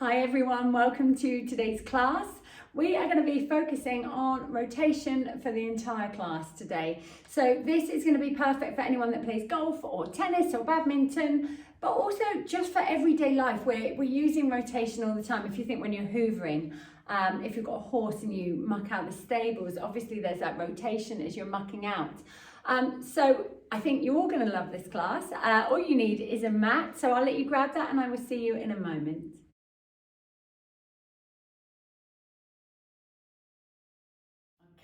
Hi everyone, welcome to today's class. We are going to be focusing on rotation for the entire class today. So this is going to be perfect for anyone that plays golf or tennis or badminton, but also just for everyday life. We're using rotation all the time. If you think when you're hoovering, if you've got a horse and you muck out the stables, obviously there's that rotation as you're mucking out. So I think you're all going to love this class. All you need is a mat, so I'll let you grab that and I will see you in a moment.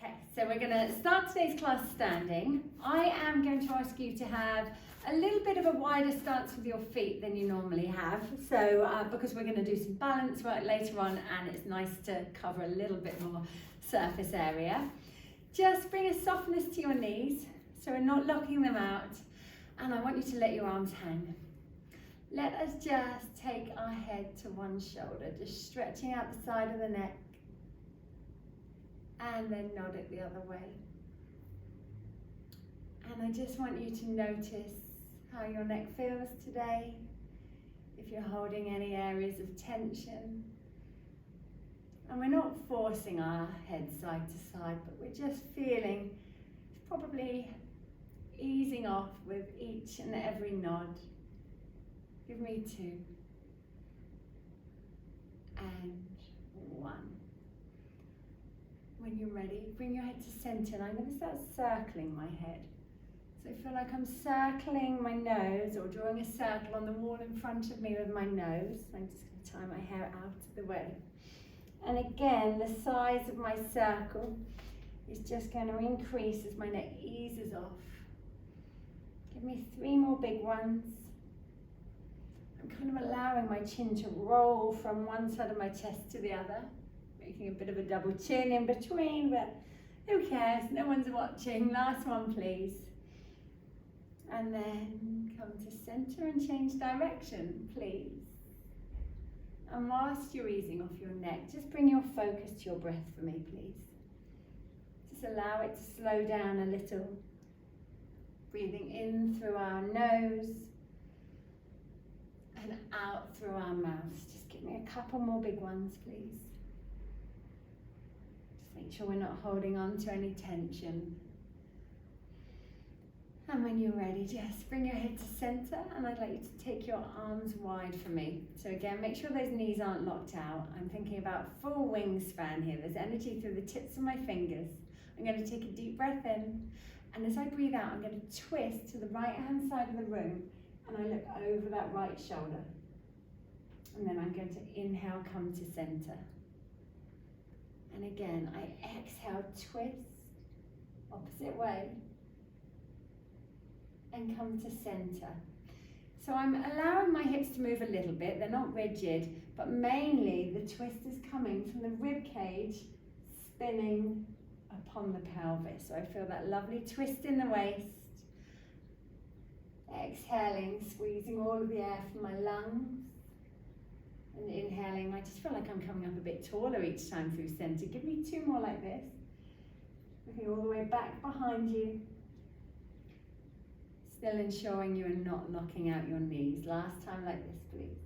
Okay, so we're going to start today's class standing. I am going to ask you to have a little bit of a wider stance with your feet than you normally have. So because we're going to do some balance work later on and it's nice to cover a little bit more surface area. Just bring a softness to your knees so we're not locking them out, and I want you to let your arms hang. Let us just take our head to one shoulder, just stretching out the side of the neck. And then nod it the other way. And I just want you to notice how your neck feels today, if you're holding any areas of tension. And we're not forcing our head side to side, but we're just feeling, probably easing off with each and every nod. Give me 2. And 1. When you're ready, bring your head to centre, and I'm going to start circling my head. So I feel like I'm circling my nose or drawing a circle on the wall in front of me with my nose. I'm just going to tie my hair out of the way. And again, the size of my circle is just going to increase as my neck eases off. Give me 3 more big ones. I'm kind of allowing my chin to roll from one side of my chest to the other. Making a bit of a double chin in between, but who cares? No one's watching. Last one, please. And then come to center and change direction, please. And whilst you're easing off your neck, just bring your focus to your breath for me, please. Just allow it to slow down a little. Breathing in through our nose and out through our mouths. Just give me a couple more big ones, please. Make sure we're not holding on to any tension. And when you're ready, just bring your head to center, and I'd like you to take your arms wide for me. So again, make sure those knees aren't locked out. I'm thinking about full wingspan here. There's energy through the tips of my fingers. I'm going to take a deep breath in, and as I breathe out, I'm going to twist to the right-hand side of the room, and I look over that right shoulder. And then I'm going to inhale, come to center. And again, I exhale, twist, opposite way, and come to center. So I'm allowing my hips to move a little bit. They're not rigid, but mainly the twist is coming from the rib cage, spinning upon the pelvis. So I feel that lovely twist in the waist. Exhaling, squeezing all of the air from my lungs. And inhaling, I just feel like I'm coming up a bit taller each time through center. Give me 2 more like this. Looking all the way back behind you. Still ensuring you are not locking out your knees. Last time like this, please.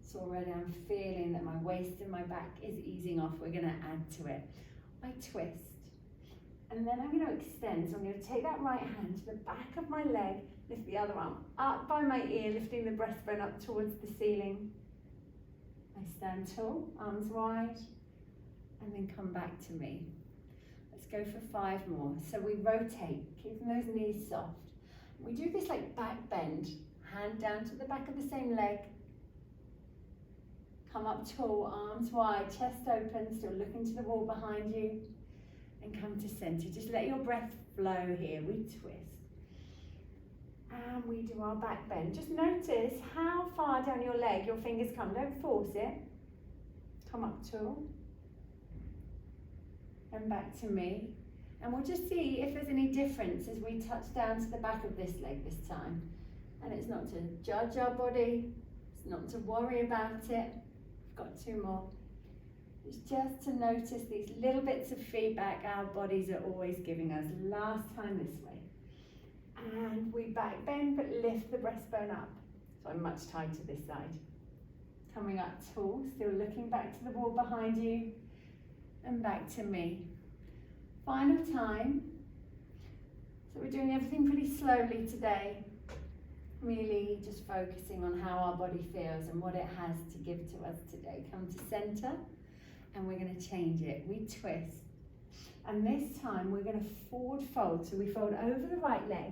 So already I'm feeling that my waist and my back is easing off. We're going to add to it. I twist. And then I'm going to extend. So I'm going to take that right hand to the back of my leg. Lift the other arm up by my ear, lifting the breastbone up towards the ceiling. I stand tall, arms wide, and then come back to me. Let's go for 5 more. So we rotate, keeping those knees soft. We do this like back bend, hand down to the back of the same leg. Come up tall, arms wide, chest open, still looking to the wall behind you. And come to center. Just let your breath flow here. We twist. And we do our back bend. Just notice how far down your leg your fingers come. Don't force it. Come up tall. And back to me. And we'll just see if there's any difference as we touch down to the back of this leg this time. And it's not to judge our body. It's not to worry about it. We've got 2 more. It's just to notice these little bits of feedback our bodies are always giving us. Last time this way. And we back bend, but lift the breastbone up. So I'm much tighter this side. Coming up tall, still looking back to the wall behind you and back to me. Final time. So we're doing everything pretty slowly today. Really just focusing on how our body feels and what it has to give to us today. Come to center and we're going to change it. We twist. And this time we're going to forward fold. So we fold over the right leg.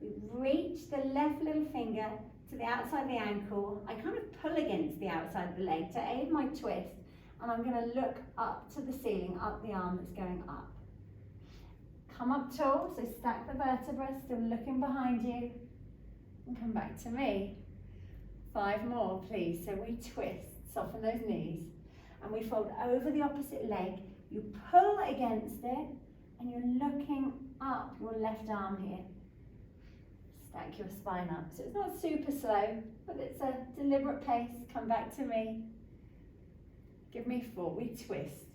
We reach the left little finger to the outside of the ankle. I kind of pull against the outside of the leg to aid my twist. And I'm going to look up to the ceiling, up the arm that's going up. Come up tall, so stack the vertebrae, still looking behind you. And come back to me. 5 more, please. So we twist, soften those knees. And we fold over the opposite leg. You pull against it, and you're looking up your left arm here. Stack your spine up. So it's not super slow, but it's a deliberate pace. Come back to me. Give me 4. We twist.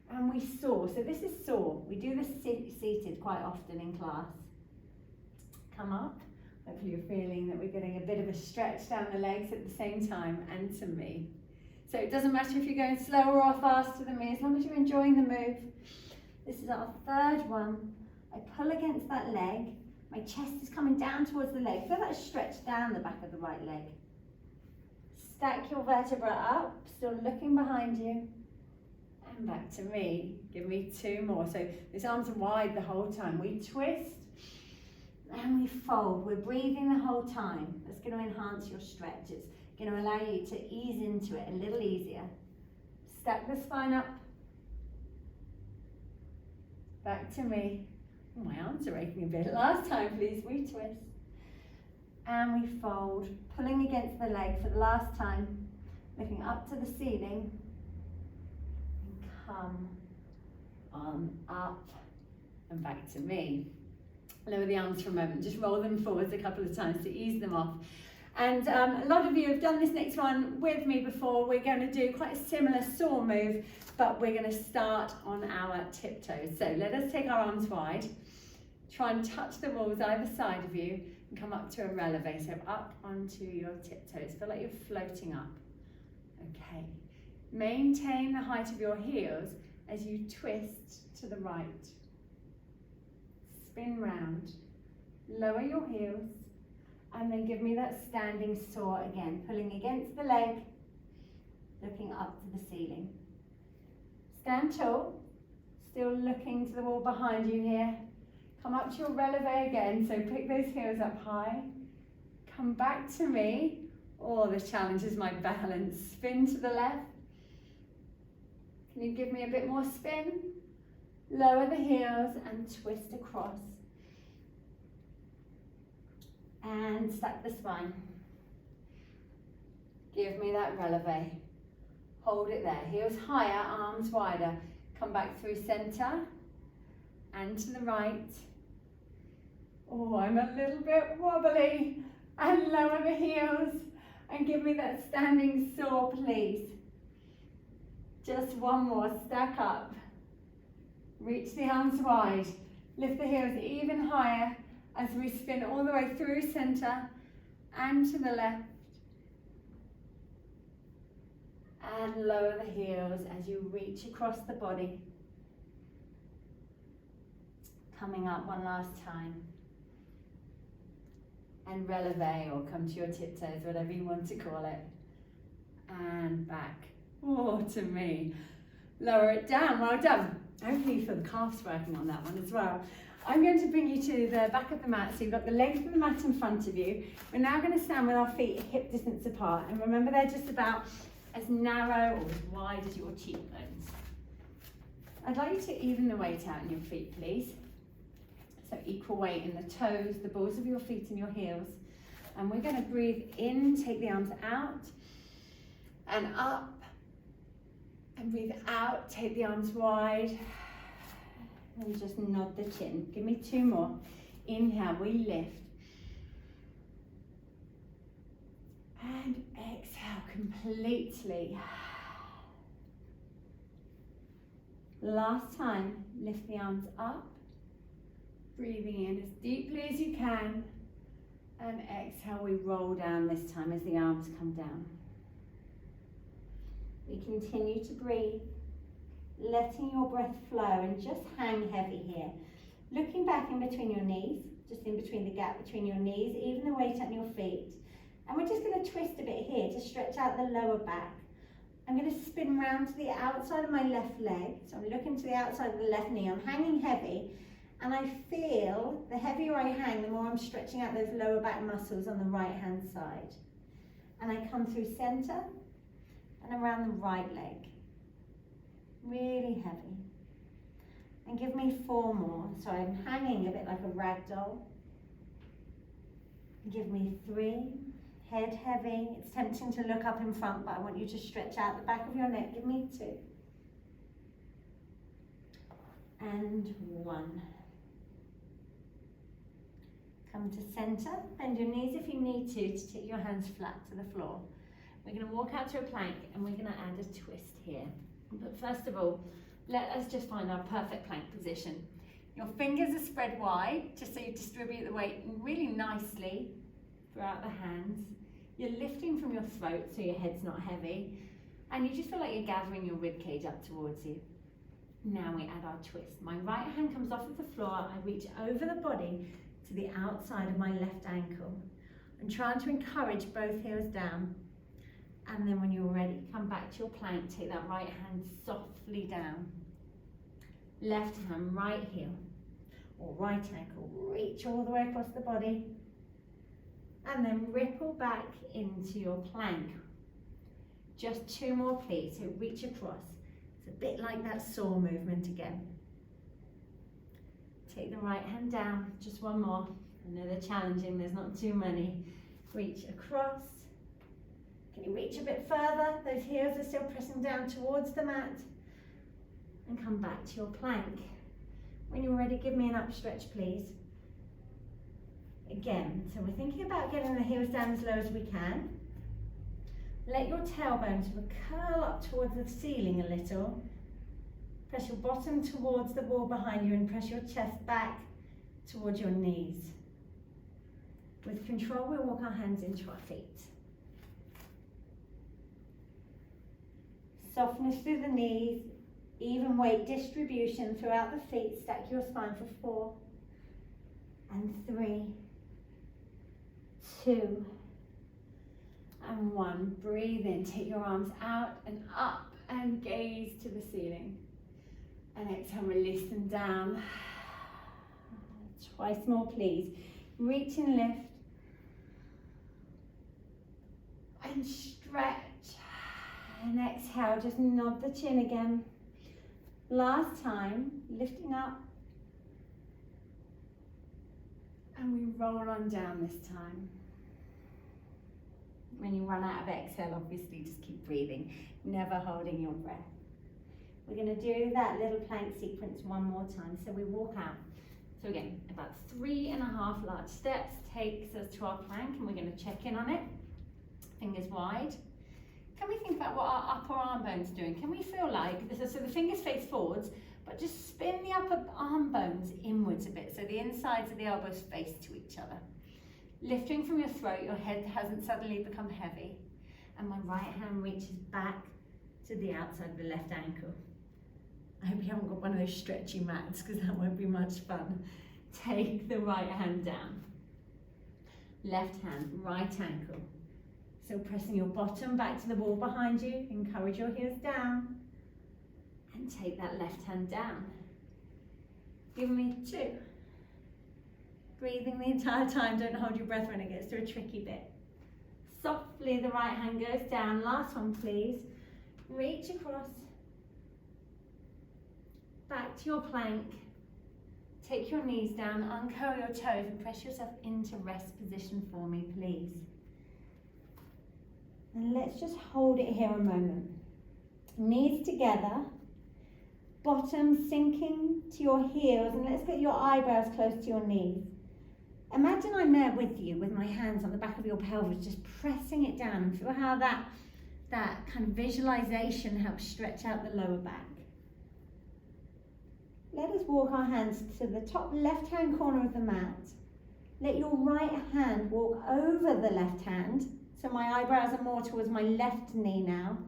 And we saw. So this is saw. We do this seated quite often in class. Come up. Hopefully you're feeling that we're getting a bit of a stretch down the legs at the same time, and to me. So it doesn't matter if you're going slower or faster than me, as long as you're enjoying the move. This is our 3rd one. I pull against that leg. My chest is coming down towards the leg. Feel that stretch down the back of the right leg. Stack your vertebra up, still looking behind you. And back to me. Give me 2 more. So this arms are wide the whole time. We twist and we fold. We're breathing the whole time. That's going to enhance your stretch. It's going to allow you to ease into it a little easier. Stack the spine up. Back to me. Oh, my arms are aching a bit. Last time, please. We twist. And we fold, pulling against the leg for the last time, looking up to the ceiling. And come on up and back to me. Lower the arms for a moment. Just roll them forwards a couple of times to ease them off. And a lot of you have done this next one with me before. We're going to do quite a similar saw move, but we're going to start on our tiptoes. So let us take our arms wide. Try and touch the walls either side of you and come up to a releve. So up onto your tiptoes. Feel like you're floating up. Okay. Maintain the height of your heels as you twist to the right. Spin round. Lower your heels. And then give me that standing saw again, pulling against the leg, looking up to the ceiling. Stand tall, still looking to the wall behind you here. Come up to your releve again, so pick those heels up high. Come back to me. Oh, this challenges my balance. Spin to the left. Can you give me a bit more spin? Lower the heels and twist across. And stack the spine. Give me that releve. Hold it there. Heels higher, arms wider. Come back through center and to the right. Oh, I'm a little bit wobbly. And lower the heels and give me that standing saw, please. Just 1 more. Stack up. Reach the arms wide. Lift the heels even higher as we spin all the way through center and to the left. And lower the heels as you reach across the body. Coming up one last time. And releve, or come to your tiptoes, whatever you want to call it. And back. Oh, to me. Lower it down. Well done. Hopefully you feel the calves working on that one as well. I'm going to bring you to the back of the mat, so you've got the legs of the mat in front of you. We're now going to stand with our feet hip distance apart, and remember they're just about as narrow or as wide as your cheekbones. I'd like you to even the weight out in your feet, please. So equal weight in the toes, the balls of your feet and your heels. And we're going to breathe in, take the arms out and up, and breathe out, take the arms wide. And just nod the chin. Give me 2 more. Inhale, we lift. And exhale completely. Last time, lift the arms up. Breathing in as deeply as you can. And exhale, we roll down this time as the arms come down. We continue to breathe, letting your breath flow, and just hang heavy here. Looking back in between your knees, just in between the gap between your knees, even the weight on your feet. And we're just going to twist a bit here to stretch out the lower back. I'm going to spin round to the outside of my left leg. So I'm looking to the outside of the left knee. I'm hanging heavy. And I feel the heavier I hang, the more I'm stretching out those lower back muscles on the right hand side. And I come through center and around the right leg. Really heavy. And give me 4 more. So I'm hanging a bit like a rag doll. Give me 3. Head heavy. It's tempting to look up in front, but I want you to stretch out the back of your neck. Give me 2. And 1. Come to center. Bend your knees if you need to take your hands flat to the floor. We're going to walk out to a plank and we're going to add a twist here. But first of all, let us just find our perfect plank position. Your fingers are spread wide, just so you distribute the weight really nicely throughout the hands. You're lifting from your throat so your head's not heavy. And you just feel like you're gathering your ribcage up towards you. Now we add our twist. My right hand comes off of the floor. I reach over the body to the outside of my left ankle. I'm trying to encourage both heels down. And then when you're ready, come back to your plank. Take that right hand softly down. Left hand, right heel, or right ankle. Reach all the way across the body. And then ripple back into your plank. Just 2 more, please. So reach across. It's a bit like that saw movement again. Take the right hand down. Just 1 more. I know they're challenging. There's not too many. Reach across. Can you reach a bit further? Those heels are still pressing down towards the mat. And come back to your plank. When you're ready, give me an upstretch, please. Again, so we're thinking about getting the heels down as low as we can. Let your tailbone sort of curl up towards the ceiling a little. Press your bottom towards the wall behind you and press your chest back towards your knees. With control, we'll walk our hands into our feet. Softness through the knees, even weight distribution throughout the feet. Stack your spine for 4 and 3, 2 and 1. Breathe in, take your arms out and up and gaze to the ceiling. And exhale, release them down. Twice more, please. Reach and lift. And stretch. And exhale, just nod the chin again. Last time, lifting up. And we roll on down this time. When you run out of exhale, obviously just keep breathing, never holding your breath. We're going to do that little plank sequence 1 more time. So we walk out. So again, about 3.5 large steps takes us to our plank, and we're going to check in on it. Fingers wide. Can we think about what our upper arm bone's doing? Can we feel like, so the fingers face forwards, but just spin the upper arm bones inwards a bit, so the insides of the elbows face to each other. Lifting from your throat, your head hasn't suddenly become heavy. And my right hand reaches back to the outside of the left ankle. I hope you haven't got one of those stretchy mats, because that won't be much fun. Take the right hand down. Left hand, right ankle. So pressing your bottom back to the wall behind you, encourage your heels down. And take that left hand down. Give me 2. Breathing the entire time, don't hold your breath when it gets to a tricky bit. Softly the right hand goes down. Last one, please. Reach across. Back to your plank. Take your knees down, uncurl your toes and press yourself into rest position for me, please. And let's just hold it here a moment. Knees together, bottom sinking to your heels, and let's get your eyebrows close to your knees. Imagine I'm there with you, with my hands on the back of your pelvis, just pressing it down, and feel how that kind of visualization helps stretch out the lower back. Let us walk our hands to the top left-hand corner of the mat. Let your right hand walk over the left hand. So my eyebrows are more towards my left knee now.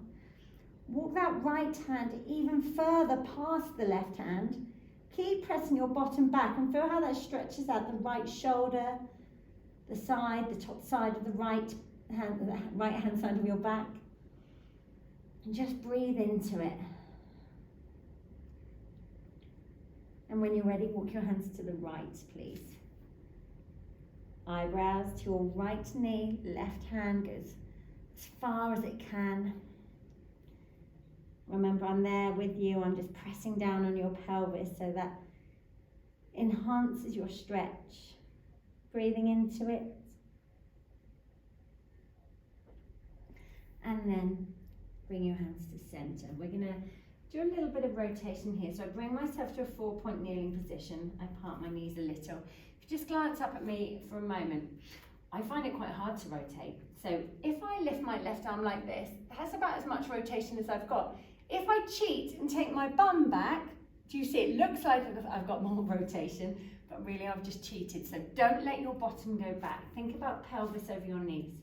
Walk that right hand even further past the left hand. Keep pressing your bottom back and feel how that stretches out the right shoulder, the side, the top side of the right hand side of your back. And just breathe into it. And when you're ready, walk your hands to the right, please. Eyebrows to your right knee, left hand goes as far as it can. Remember, I'm there with you. I'm just pressing down on your pelvis so that enhances your stretch. Breathing into it. And then bring your hands to center. We're going to do a little bit of rotation here. So I bring myself to a 4-point kneeling position. I part my knees a little. If you just glance up at me for a moment, I find it quite hard to rotate. So if I lift my left arm like this, that's about as much rotation as I've got. If I cheat and take my bum back, do you see it looks like I've got more rotation, but really I've just cheated. So don't let your bottom go back. Think about pelvis over your knees.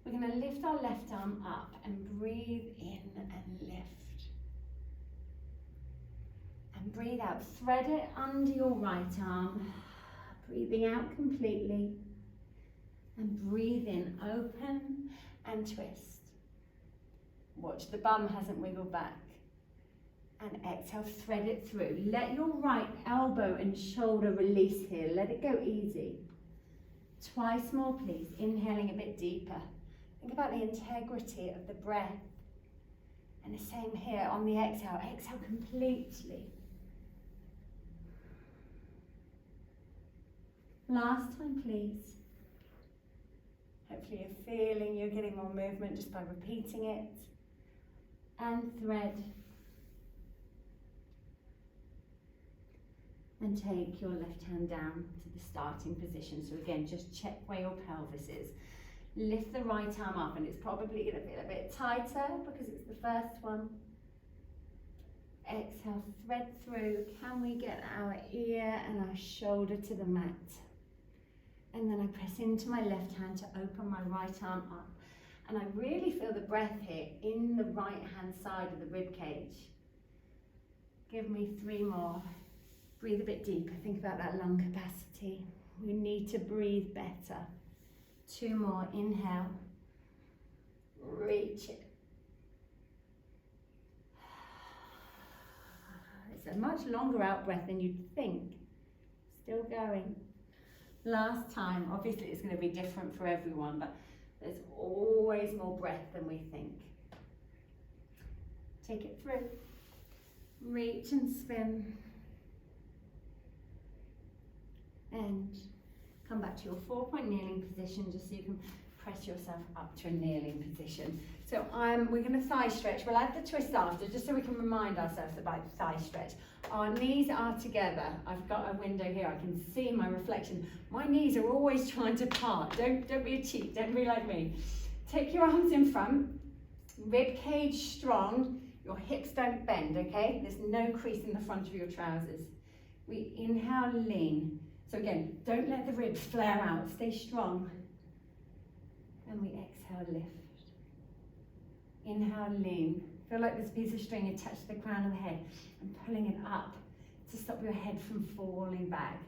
We're going to lift our left arm up and breathe in and lift. And breathe out. Thread it under your right arm. Breathing out completely. And breathe in, open and twist. Watch the bum hasn't wiggled back. And exhale, thread it through. Let your right elbow and shoulder release here. Let it go easy. Twice more, please. Inhaling a bit deeper. Think about the integrity of the breath. And the same here on the exhale. Exhale completely. Last time, please. Hopefully you're feeling you're getting more movement just by repeating it. And thread. And take your left hand down to the starting position. So again, just check where your pelvis is. Lift the right arm up, and it's probably going to feel a bit tighter because it's the first one. Exhale, thread through. Can we get our ear and our shoulder to the mat? And then I press into my left hand to open my right arm up. And I really feel the breath here in the right hand side of the rib cage. Give me 3 more. Breathe a bit deeper. Think about that lung capacity. We need to breathe better. 2 more. Inhale. Reach it. It's a much longer out breath than you'd think. Still going. Last time. Obviously it's going to be different for everyone, but there's always more breath than we think. Take it through. Reach and spin. And come back to your 4-point kneeling position just so you can press yourself up to a kneeling position. So we're going to thigh stretch. We'll add the twist after just so we can remind ourselves about thigh stretch. Our knees are together. I've got a window here. I can see my reflection. My knees are always trying to part. Don't be a cheat. Don't be like me. Take your arms in front. Rib cage strong. Your hips don't bend, okay? There's no crease in the front of your trousers. We inhale, lean. So again, don't let the ribs flare out. Stay strong. And we exhale, lift. Inhale, lean. Feel like there's a piece of string attached to the crown of the head and pulling it up to stop your head from falling back.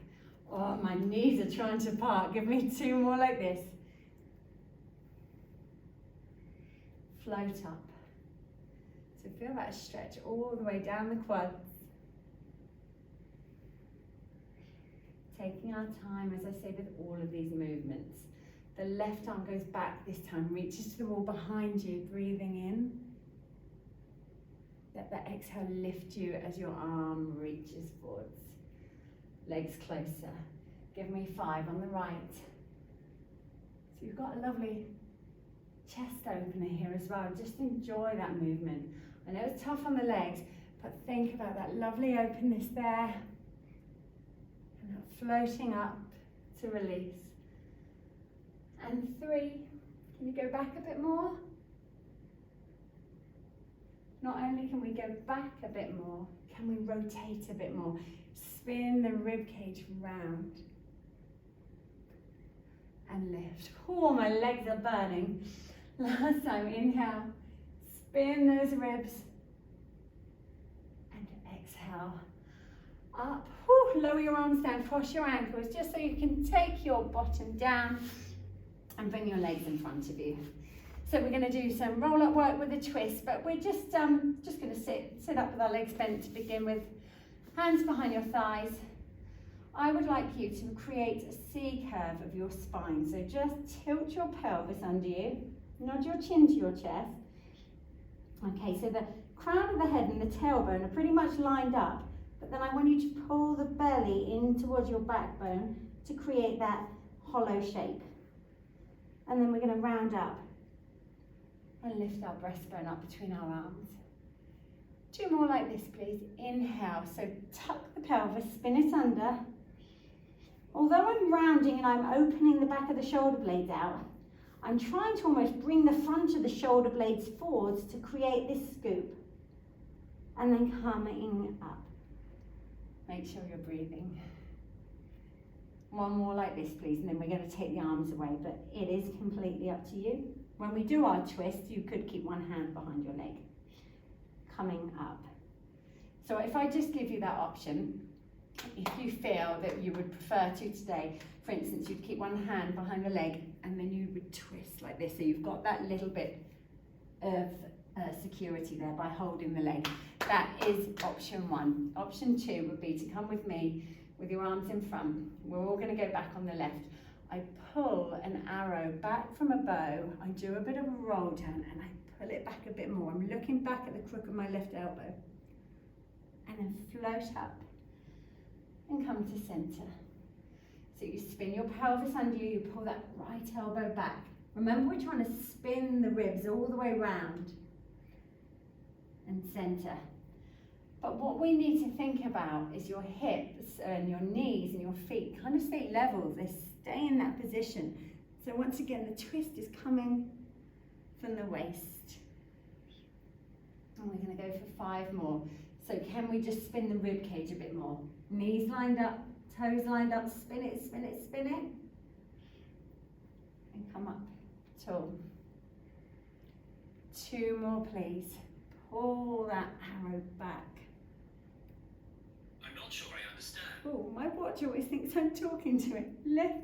Oh, my knees are trying to part. Give me 2 more like this. Float up. So feel that stretch all the way down the quads. Taking our time, as I say with all of these movements. The left arm goes back this time, reaches to the wall behind you, breathing in. Let that exhale lift you as your arm reaches forwards. Legs closer. Give me 5 on the right. So you've got a lovely chest opener here as well. Just enjoy that movement. I know it's tough on the legs, but think about that lovely openness there. And floating up to release. And 3, can you go back a bit more? Not only can we go back a bit more, can we rotate a bit more? Spin the rib cage round. And lift. Oh, my legs are burning. Last time, inhale, Spin those ribs. And exhale. Up. Whew. Lower your arms down, cross your ankles, just so you can take your bottom down and bring your legs in front of you. So we're going to do some roll-up work with a twist, but we're just going to sit up with our legs bent to begin with. Hands behind your thighs. I would like you to create a C curve of your spine. So just tilt your pelvis under you, nod your chin to your chest. Okay, so the crown of the head and the tailbone are pretty much lined up, but then I want you to pull the belly in towards your backbone to create that hollow shape. And then we're going to round up and lift our breastbone up between our arms. 2 more like this, please. Inhale, so tuck the pelvis, spin it under. Although I'm rounding and I'm opening the back of the shoulder blades out, I'm trying to almost bring the front of the shoulder blades forwards to create this scoop. And then coming up. Make sure you're breathing. 1 more like this, please, and then we're going to take the arms away, but it is completely up to you. When we do our twist, you could keep one hand behind your leg. Coming up. So if I just give you that option, if you feel that you would prefer to today, for instance, you'd keep one hand behind the leg and then you would twist like this, so you've got that little bit of security there by holding the leg. That is option 1. Option 2 would be to come with me with your arms in front. We're all going to go back on the left. I pull an arrow back from a bow, I do a bit of a roll down and I pull it back a bit more. I'm looking back at the crook of my left elbow and then float up and come to center. So you spin your pelvis under you, you pull that right elbow back. Remember, we're trying to spin the ribs all the way round and center. But what we need to think about is your hips and your knees and your feet kind of stay level. They stay in that position. So once again, the twist is coming from the waist. And we're going to go for 5 more. So can we just spin the rib cage a bit more? Knees lined up, toes lined up, spin it, spin it, spin it. And come up tall. 2 more, please. Pull that arrow back. I'm not sure I understand. Oh, my watch always thinks I'm talking to it. Lift.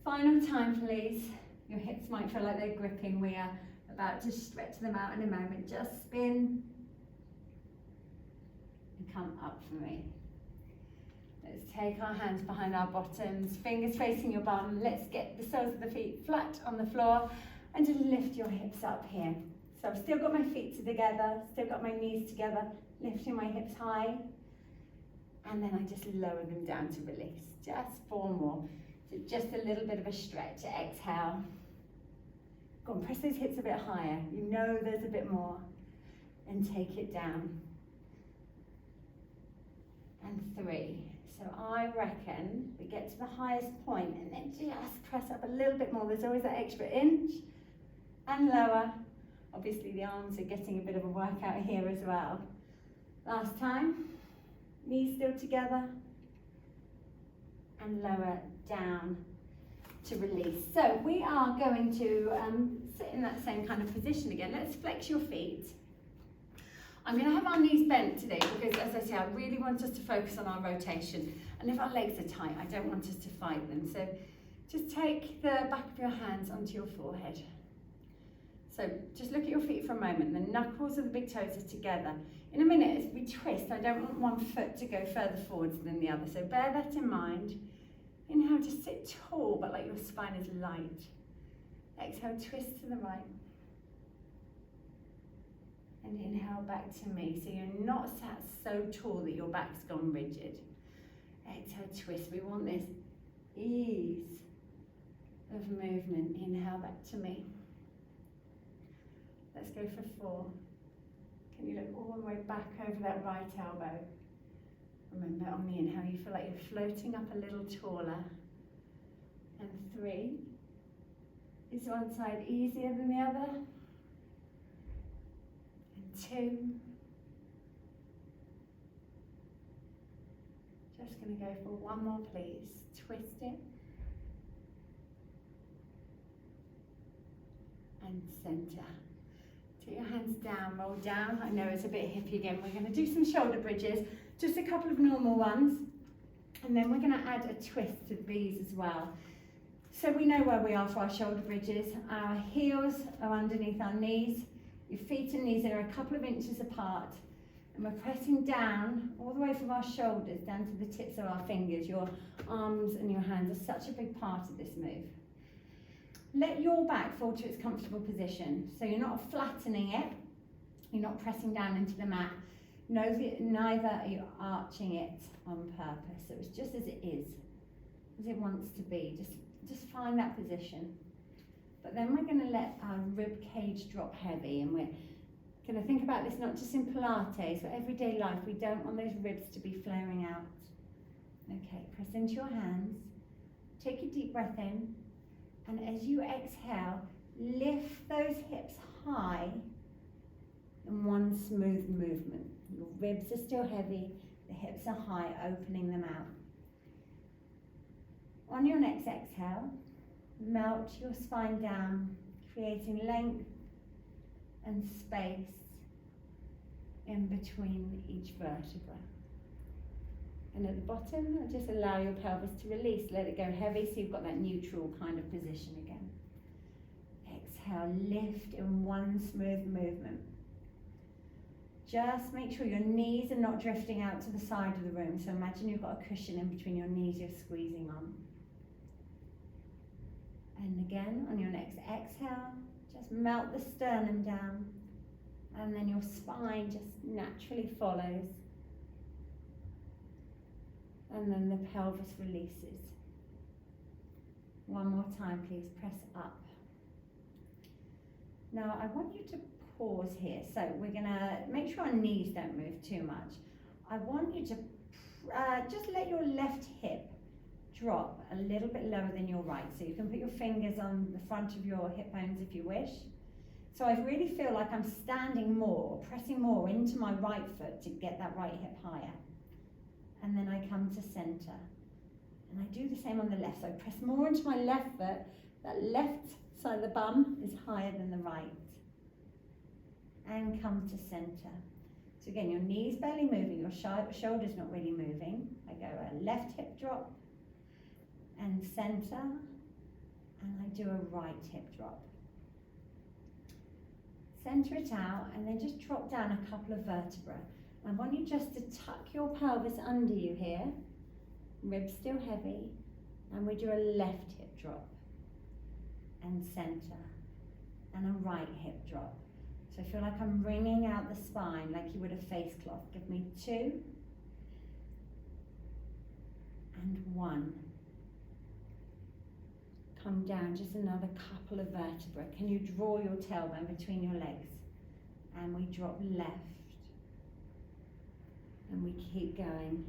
Final time, please. Your hips might feel like they're gripping. We are about to stretch them out in a moment. Just spin and come up for me. Let's take our hands behind our bottoms, fingers facing your bum. Let's get the soles of the feet flat on the floor and just lift your hips up here. So I've still got my feet together, still got my knees together, lifting my hips high. And then I just lower them down to release. Just 4 more. So just a little bit of a stretch. Exhale. Go on, press those hips a bit higher. You know there's a bit more. And take it down. And 3. So I reckon we get to the highest point and then just press up a little bit more. There's always that extra inch. And lower. Obviously the arms are getting a bit of a workout here as well. Last time. Knees still together. And lower down to release. So we are going to sit in that same kind of position again. Let's flex your feet. I'm going to have our knees bent today because, as I say, I really want us to focus on our rotation. And if our legs are tight, I don't want us to fight them. So just take the back of your hands onto your forehead. So just look at your feet for a moment. The knuckles of the big toes are together. In a minute, as we twist, I don't want one foot to go further forwards than the other. So bear that in mind. Inhale to sit tall, but like your spine is light. Exhale, twist to the right. And inhale back to me. So you're not sat so tall that your back's gone rigid. Exhale, twist. We want this ease of movement. Inhale back to me. Let's go for 4. Can you look all the way back over that right elbow? Remember, on the inhale, you feel like you're floating up a little taller. And 3. Is one side easier than the other? And 2. Just going to go for 1 more, please. Twist it. and center. Take your hands down, roll down. I know it's a bit hippie again. We're going to do some shoulder bridges, just a couple of normal ones, and then we're going to add a twist to these as well. So we know where we are for our shoulder bridges. Our heels are underneath our knees. Your feet and knees are a couple of inches apart. And we're pressing down all the way from our shoulders down to the tips of our fingers. Your arms and your hands are such a big part of this move. Let your back fall to its comfortable position. So you're not flattening it. You're not pressing down into the mat. Neither are you arching it on purpose. So it's just as it is, as it wants to be. Just find that position. But then we're going to let our rib cage drop heavy, and we're going to think about this not just in Pilates, but everyday life. We don't want those ribs to be flaring out. Okay, press into your hands. Take a deep breath in, and as you exhale, lift those hips high in one smooth movement. Your ribs are still heavy, the hips are high, opening them out. On your next exhale, melt your spine down, creating length and space in between each vertebra. And at the bottom, just allow your pelvis to release, let it go heavy so you've got that neutral kind of position again. Exhale, lift in one smooth movement. Just make sure your knees are not drifting out to the side of the room. So imagine you've got a cushion in between your knees you're squeezing on. And again, on your next exhale, just melt the sternum down, and then your spine just naturally follows. And then the pelvis releases. One more time, please, press up. Now, I want you to pause here. So we're gonna make sure our knees don't move too much. I want you to just let your left hip drop a little bit lower than your right. So you can put your fingers on the front of your hip bones if you wish. So I really feel like I'm standing more, pressing more into my right foot to get that right hip higher. And then I come to center. And I do the same on the left. So I press more into my left foot. That left side of the bum is higher than the right. And come to center. So again, your knees barely moving, your shoulders not really moving. I go a left hip drop and center, and I do a right hip drop. Center it out, and then just drop down a couple of vertebrae. I want you just to tuck your pelvis under you here, ribs still heavy, and we do a left hip drop, and center, and a right hip drop. So I feel like I'm wringing out the spine like you would a face cloth. Give me 2, and 1. Come down, just another couple of vertebrae. Can you draw your tailbone between your legs? And we drop left. And we keep going.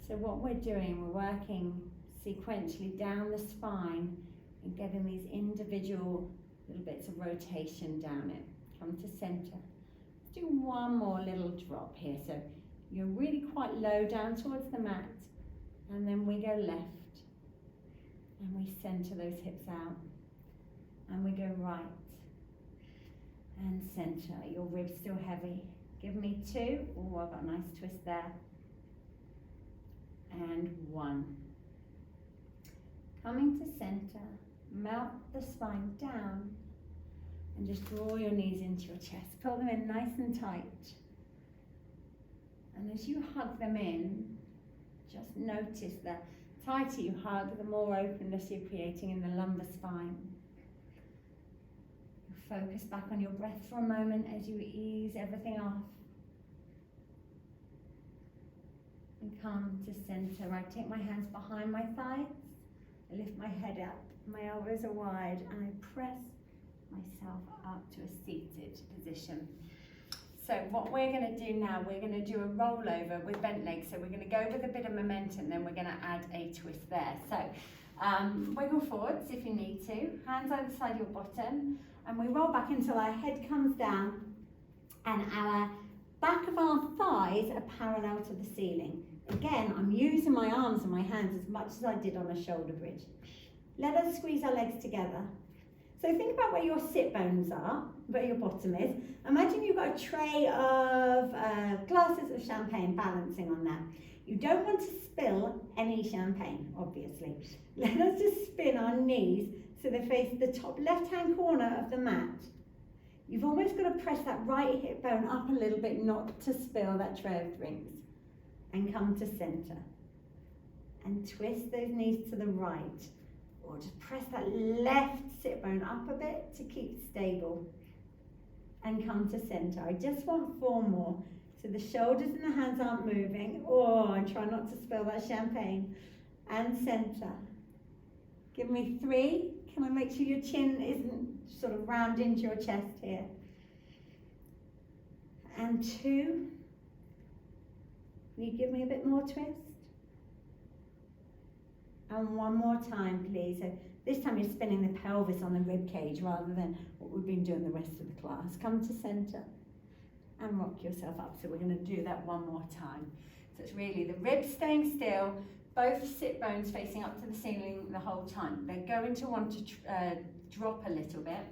So what we're doing, we're working sequentially down the spine and getting these individual little bits of rotation down it. Come to center. Let's do one more little drop here. So you're really quite low down towards the mat. And then we go left. And we center those hips out. And we go right. And center. Your ribs still heavy. Give me 2. Oh, I've got a nice twist there. And 1. Coming to center. Melt the spine down. And just draw your knees into your chest. Pull them in nice and tight. And as you hug them in, just notice that the tighter you hug, the more openness you're creating in the lumbar spine. Focus back on your breath for a moment as you ease everything off. And come to center. I take my hands behind my thighs. I lift my head up. My elbows are wide. And I press myself up to a seated position. So what we're going to do now, we're going to do a rollover with bent legs. So we're going to go with a bit of momentum, then we're going to add a twist there. So wiggle forwards if you need to. Hands either side your bottom. And we roll back until our head comes down and our back of our thighs are parallel to the ceiling. Again, I'm using my arms and my hands as much as I did on a shoulder bridge. Let us squeeze our legs together. So think about where your sit bones are, where your bottom is. Imagine you've got a tray of glasses of champagne balancing on that. You don't want to spill any champagne, obviously. Let us just spin our knees so they face the top left-hand corner of the mat. You've almost got to press that right hip bone up a little bit not to spill that tray of drinks. And come to center. And twist those knees to the right. Or just press that left sit bone up a bit to keep stable. And come to center. I just want 4 more. So the shoulders and the hands aren't moving. Oh, and try not to spill that champagne. And center. Give me 3. Can I make sure your chin isn't sort of round into your chest here? And 2. Can you give me a bit more twist? And 1 more time, please. So this time you're spinning the pelvis on the rib cage rather than what we've been doing the rest of the class. Come to center and rock yourself up. So we're going to do that 1 more time. So it's really the ribs staying still, both sit bones facing up to the ceiling the whole time. They're going to want to drop a little bit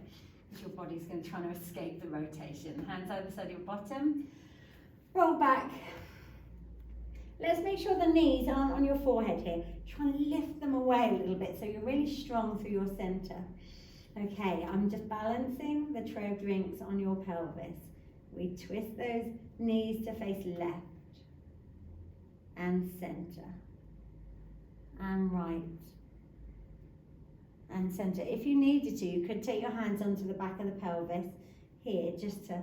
because your body's going to try to escape the rotation. Hands either side of your bottom. Roll back. Let's make sure the knees aren't on your forehead here. Try and lift them away a little bit so you're really strong through your center. Okay, I'm just balancing the tray of drinks on your pelvis. We twist those knees to face left and center and right and center. If you needed to, you could take your hands onto the back of the pelvis here just to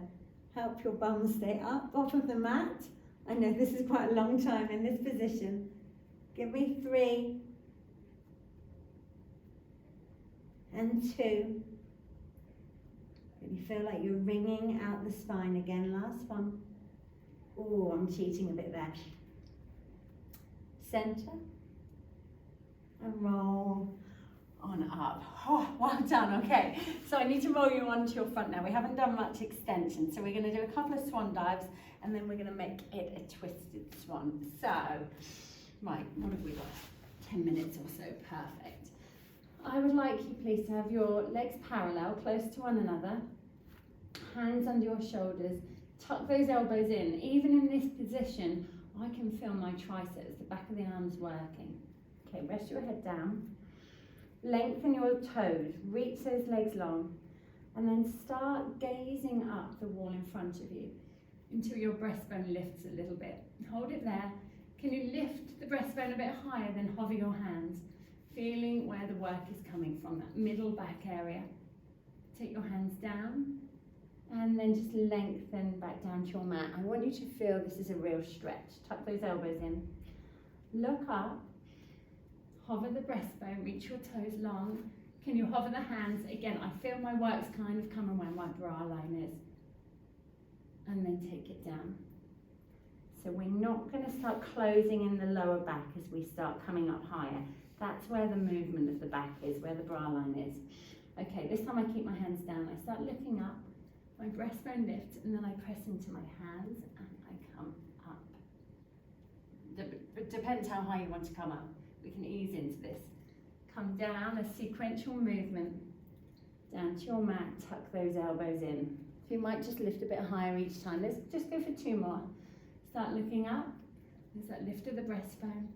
help your bum stay up off of the mat. I know this is quite a long time in this position. Give me 3 and 2. Really feel like you're wringing out the spine again. Last one. Oh, I'm cheating a bit there. Center and roll on up. Oh, well done. Okay, so I need to roll you onto your front now. We haven't done much extension, so we're going to do a couple of swan dives and then we're going to make it a twisted swan. So, right, what have we got? 10 minutes or so, perfect. I would like you please to have your legs parallel, close to one another, hands under your shoulders, tuck those elbows in. Even in this position, I can feel my triceps, the back of the arms working. Okay, rest your head down. Lengthen your toes, reach those legs long, and then start gazing up the wall in front of you until your breastbone lifts a little bit. Hold it there. Can you lift the breastbone a bit higher, then hover your hands, feeling where the work is coming from, that middle back area. Take your hands down, and then just lengthen back down to your mat. I want you to feel this is a real stretch. Tuck those elbows in. Look up. Hover the breastbone, reach your toes long. Can you hover the hands? Again, I feel my work's kind of coming where my bra line is. And then take it down. So we're not going to start closing in the lower back as we start coming up higher. That's where the movement of the back is, where the bra line is. Okay, this time I keep my hands down. I start looking up, my breastbone lifts, and then I press into my hands and I come up. It depends how high you want to come up. We can ease into this. Come down, a sequential movement, down to your mat, tuck those elbows in. So you might just lift a bit higher each time. Let's just go for 2 more. Start looking up. There's that lift of the breastbone.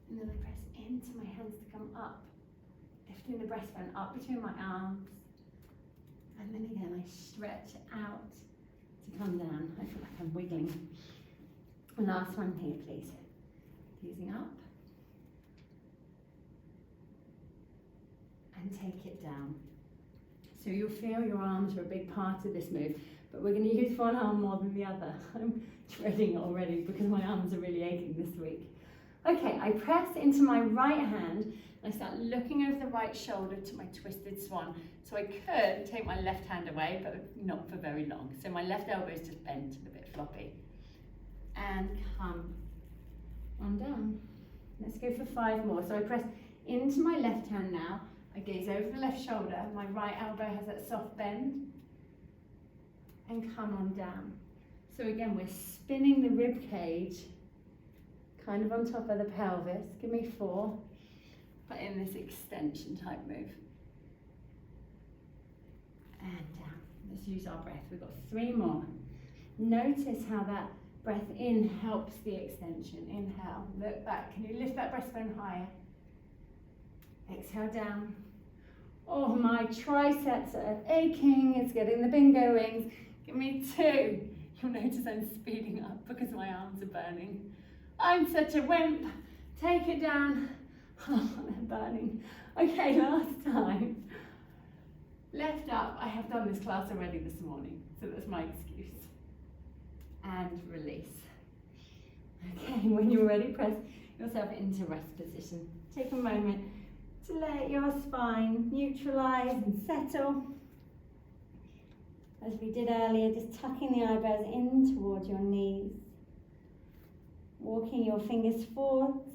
And then I press into my hands to come up. Lifting the breastbone up between my arms. And then again, I stretch out to come down. I feel like I'm wiggling. And last one here, please. Easing up. And take it down. So you'll feel your arms are a big part of this move, but we're going to use one arm more than the other. I'm dreading it already because my arms are really aching this week. Okay, I press into my right hand and I start looking over the right shoulder to my twisted swan. So I could take my left hand away, but not for very long. So my left elbow is just bent and a bit floppy. And come on down. Let's go for 5 more. So I press into my left hand now. I gaze over the left shoulder, my right elbow has that soft bend, and come on down. So again, we're spinning the rib cage, kind of on top of the pelvis. Give me 4, but in this extension type move. and down. Let's use our breath. We've got 3 more. Notice how that breath in helps the extension. Inhale, look back. Can you lift that breastbone higher? Exhale down. Oh, my triceps are aching. It's getting the bingo wings. Give me 2. You'll notice I'm speeding up because my arms are burning. I'm such a wimp. Take it down. Oh, they're burning. Okay, last time. Left up. I have done this class already this morning, so that's my excuse. And release. Okay, when you're ready, press yourself into rest position. Take a moment to let your spine neutralize and settle. As we did earlier, just tucking the eyebrows in towards your knees. Walking your fingers forwards.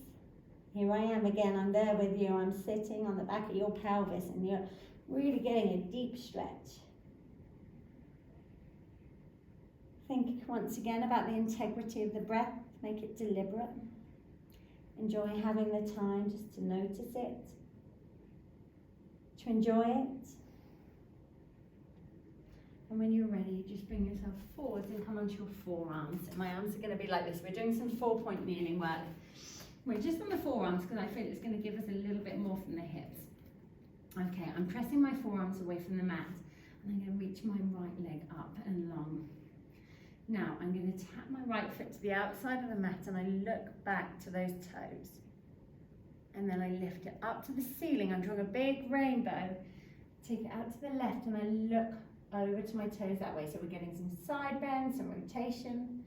Here I am again, I'm there with you. I'm sitting on the back of your pelvis and you're really getting a deep stretch. Think once again about the integrity of the breath. Make it deliberate. Enjoy having the time just to notice it, to enjoy it. And when you're ready, just bring yourself forwards and come onto your forearms. And my arms are going to be like this. We're doing some 4-point kneeling work. We're just on the forearms because I feel it's going to give us a little bit more from the hips. Okay, I'm pressing my forearms away from the mat. And I'm going to reach my right leg up and long. Now, I'm going to tap my right foot to the outside of the mat and I look back to those toes. And then I lift it up to the ceiling. I'm drawing a big rainbow. Take it out to the left and I look over to my toes that way. So we're getting some side bend, some rotation.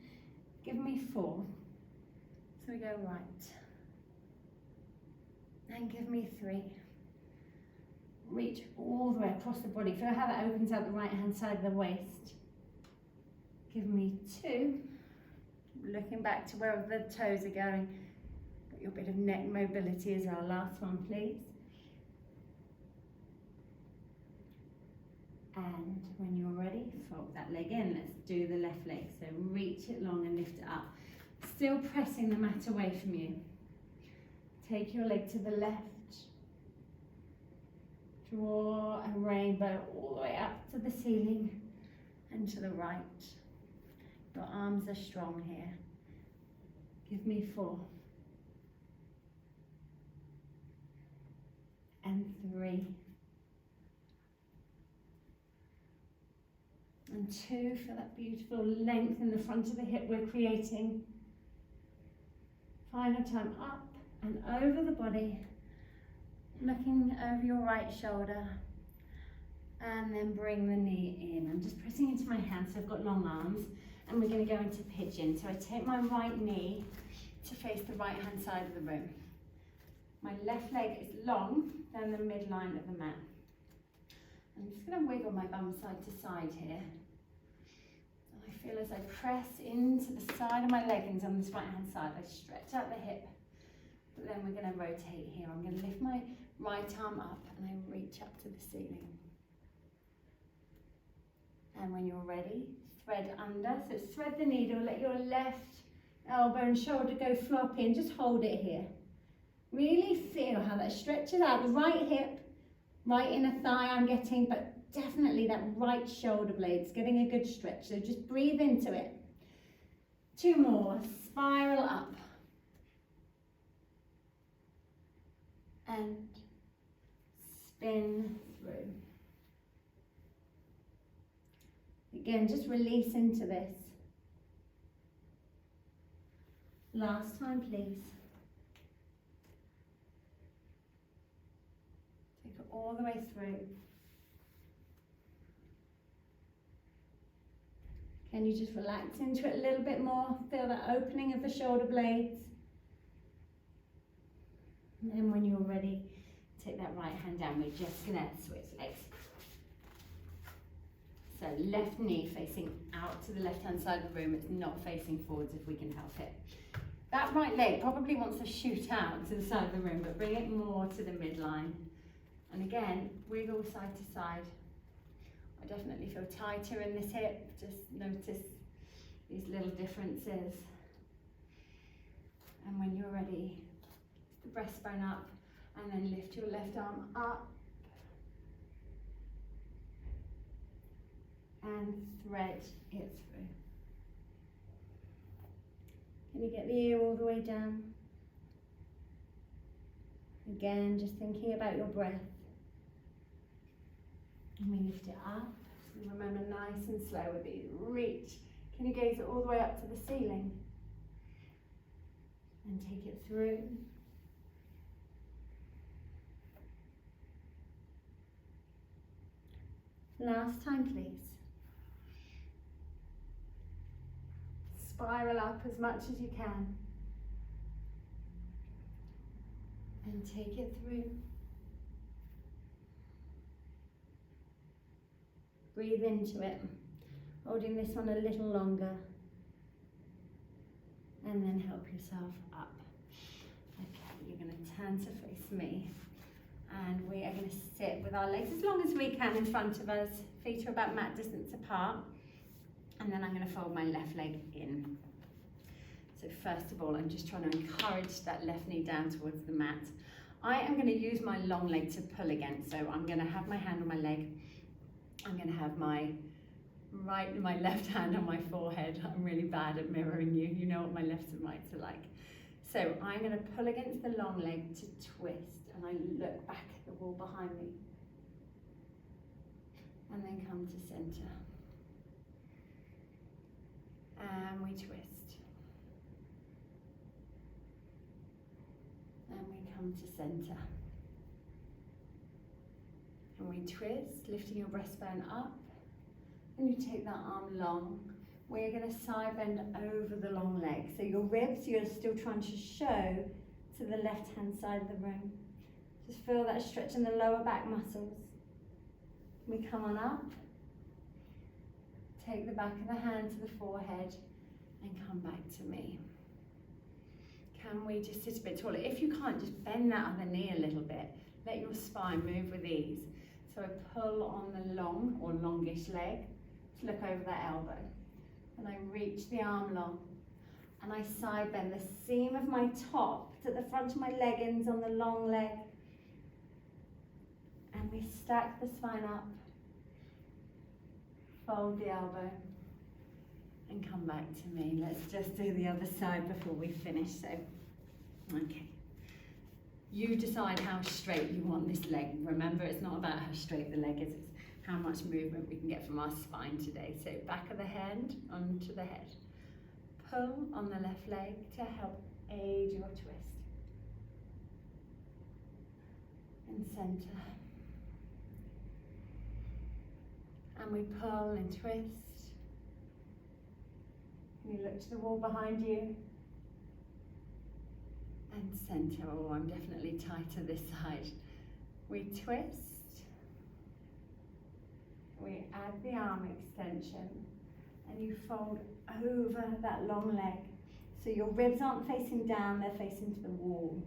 Give me 4. So we go right. And give me 3. Reach all the way across the body. Feel how that opens out the right hand side of the waist. Give me 2. Looking back to where the toes are going. Got your bit of neck mobility as well. Last one, please. And when you're ready, fold that leg in. Let's do the left leg. So reach it long and lift it up. Still pressing the mat away from you. Take your leg to the left. Draw a rainbow all the way up to the ceiling and to the right. Your arms are strong here. Give me 4. And 3. And 2 for that beautiful length in the front of the hip we're creating. Final time up and over the body, looking over your right shoulder, and then bring the knee in. I'm just pressing into my hands, so I've got long arms, and we're going to go into pigeon. So I take my right knee to face the right hand side of the room. My left leg is long down the midline of the mat. I'm just going to wiggle my bum side to side here. And I feel as I press into the side of my leggings on this right hand side, I stretch out the hip. But then we're going to rotate here. I'm going to lift my right arm up and I reach up to the ceiling. And when you're ready, thread under. So thread the needle, let your left elbow and shoulder go floppy and just hold it here. Really feel how that stretches out the right hip, right inner thigh I'm getting, but definitely that right shoulder blade's getting a good stretch. So just breathe into it. 2 more, spiral up. And spin through. Again, just release into this. Last time, please. Take it all the way through. Can you just relax into it a little bit more? Feel that opening of the shoulder blades. And then when you're ready, take that right hand down. We're just going to switch legs. So left knee facing out to the left hand side of the room. It's not facing forwards if we can help it. That right leg probably wants to shoot out to the side of the room, but bring it more to the midline. And again, wiggle side to side. I definitely feel tighter in this hip. Just notice these little differences. And when you're ready, the breastbone up and then lift your left arm up and thread it through. Can you get the ear all the way down? Again, just thinking about your breath. And we lift it up. So remember, nice and slow with these. Reach. Can you gaze it all the way up to the ceiling? And take it through. Last time, please. Spiral up as much as you can. And take it through. Breathe into it, holding this one a little longer. And then help yourself up. Okay, you're going to turn to face me. And we are going to sit with our legs as long as we can in front of us. Feet are about mat distance apart. And then I'm going to fold my left leg in. So first of all, I'm just trying to encourage that left knee down towards the mat. I am going to use my long leg to pull against. So I'm going to have my hand on my leg. I'm going to have my left hand on my forehead. I'm really bad at mirroring you. You know what my lefts and rights are like. So I'm going to pull against the long leg to twist. And I look back at the wall behind me. And then come to center. And we twist. And we come to center. And we twist, lifting your breastbone up. And you take that arm long. We're going to side bend over the long leg. So your ribs, you're still trying to show to the left-hand side of the room. Just feel that stretch in the lower back muscles. We come on up. Take the back of the hand to the forehead and come back to me. Can we just sit a bit taller? If you can't, just bend that other knee a little bit. Let your spine move with ease. So I pull on the long or longish leg to look over that elbow. And I reach the arm long. And I side bend the seam of my top to the front of my leggings on the long leg. And we stack the spine up. Fold the elbow. And come back to me. Let's just do the other side before we finish. So, okay. You decide how straight you want this leg. Remember, it's not about how straight the leg is, it's how much movement we can get from our spine today. So back of the hand onto the head. Pull on the left leg to help aid your twist. And center. And we pull and twist. And you look to the wall behind you. And center. Oh, I'm definitely tighter this side. We twist. We add the arm extension. And you fold over that long leg. So your ribs aren't facing down, they're facing to the wall.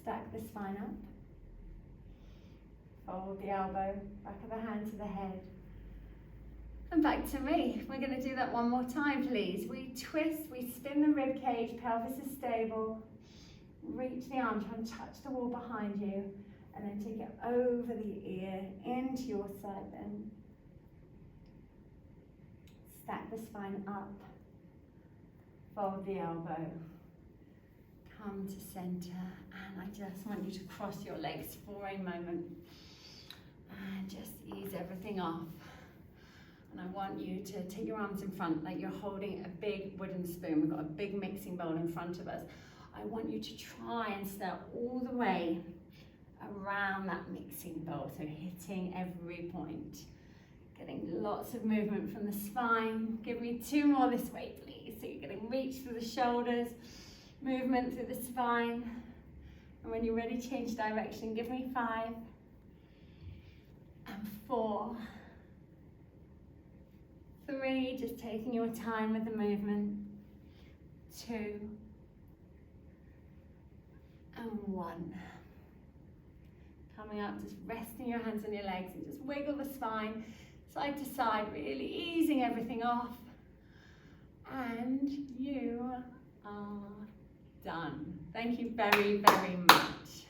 Stack the spine up. Fold the elbow, back of the hand to the head. And back to me. We're going to do that one more time, please. We twist, we spin the rib cage, pelvis is stable. Reach the arm, try and touch the wall behind you. And then take it over the ear, into your side bend. Stack the spine up. Fold the elbow. Come to center. And I just want you to cross your legs for a moment. And just ease everything off. And I want you to take your arms in front like you're holding a big wooden spoon. We've got a big mixing bowl in front of us. I want you to try and stay all the way around that mixing bowl. So hitting every point. Getting lots of movement from the spine. Give me 2 more this way, please. So you're getting reach through the shoulders, movement through the spine. And when you're ready, change direction. Give me 5. And 4. 3, just taking your time with the movement. 2. And 1. Coming up, just resting your hands on your legs and just wiggle the spine side to side, really easing everything off. And you are done. Thank you very, very much.